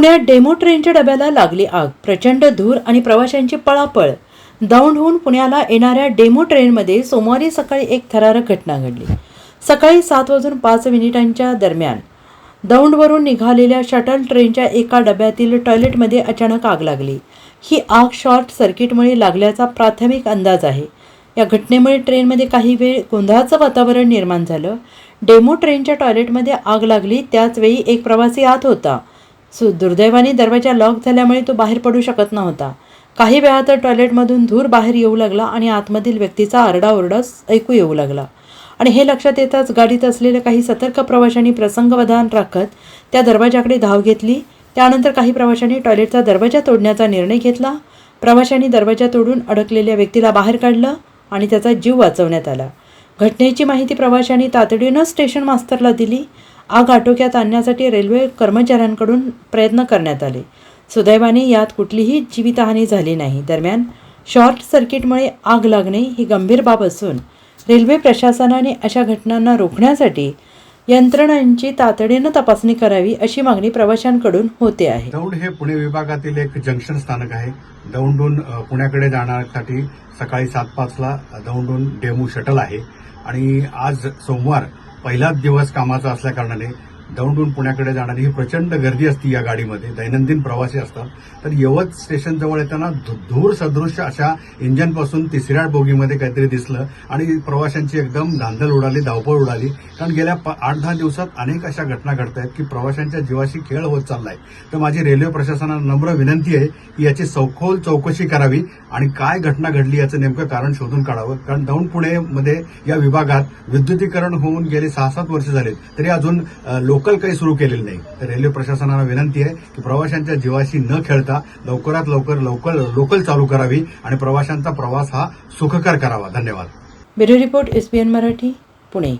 पुण्यात डेमो ट्रेनच्या डब्याला लागली आग. प्रचंड धूर आणि प्रवाशांची पळापळ. दौंडहून पुण्याला येणाऱ्या डेमो ट्रेनमध्ये सोमवारी सकाळी एक थरारक घटना घडली. सकाळी 7:05 दरम्यान दौंडवरून निघालेल्या शटल ट्रेनच्या एका डब्यातील टॉयलेटमध्ये अचानक आग लागली. ही आग शॉर्ट सर्किटमुळे लागल्याचा प्राथमिक अंदाज आहे. या घटनेमुळे ट्रेनमध्ये काही वेळ गोंधळाचं वातावरण निर्माण झालं. डेमो ट्रेनच्या टॉयलेटमध्ये आग लागली त्याचवेळी एक प्रवासी आत होता. दुर्दैवाने दरवाजा लॉक झाल्यामुळे तो बाहेर पडू शकत नव्हता. काही वेळात टॉयलेटमधून धूर बाहेर येऊ लागला आणि आतमधील व्यक्तीचा आरडाओरडा ऐकू येऊ लागला. आणि हे लक्षात येताच गाडीत असलेल्या काही सतर्क प्रवाशांनी प्रसंगावधान राखत त्या दरवाजाकडे धाव घेतली. त्यानंतर काही प्रवाशांनी टॉयलेटचा दरवाजा तोडण्याचा निर्णय घेतला. प्रवाशांनी दरवाजा तोडून अडकलेल्या व्यक्तीला बाहेर काढलं आणि त्याचा जीव वाचवण्यात आला. घटनेची माहिती प्रवाशांनी तातडीनं स्टेशन मास्तरला दिली. आग आटोक्यात आणण्यासाठी रेल्वे कर्मचाऱ्यांकडून प्रयत्न करण्यात आले. सुदैवाने यात कुठलीही जीवितहानी झाली नाही. दरम्यान शॉर्ट सर्किटमुळे आग लागणे ही गंभीर बाब असून रेल्वे प्रशासनाने अशा घटनांना रोखण्यासाठी यंत्रणांची तातडीनं तपासणी करावी अशी मागणी प्रवाशांकडून होते आहे. दौंड हे पुणे विभागातील एक जंक्शन स्थानक आहे. दौंडहून पुण्याकडे जाण्यासाठी सकाळी 7:05 दौंडहून डेमू शटल आहे आणि आज सोमवार पहिलाच दिवस कामाचा असल्या कारणाने दौंडहून पुण्याकडे जाणारी ही प्रचंड गर्दी असते. या गाडीमध्ये दैनंदिन प्रवासी असतात. तर यवत स्टेशन जवळ येताना धूर सदृश अशा इंजनपासून तिसऱ्या बोगीमध्ये काहीतरी दिसलं आणि प्रवाशांची एकदम धांदल उडाली, धावपळ उडाली. कारण गेल्या 8-10 दिवसात अनेक अशा घटना घडत आहेत की प्रवाशांच्या जीवाशी खेळ होत चाललाय. तर माझी रेल्वे प्रशासनाला नम्र विनंती आहे की याची सखोल चौकशी करावी आणि काय घटना घडली याचं नेमकं कारण शोधून काढावं. कारण दौंड पुणेमध्ये या विभागात विद्युतीकरण होऊन गेले 6-7 वर्ष झालेत तरी अजून लोकल काही सुरू केलेलं नाही. तर रेल्वे प्रशासनाला विनंती आहे की प्रवाशांच्या जीवाशी न खेळता लवकरात लवकर लोकल चालू करावी आणि प्रवाशांचा प्रवास हा सुखकर करावा. धन्यवाद. Bureau report SBN Marathi, Pune.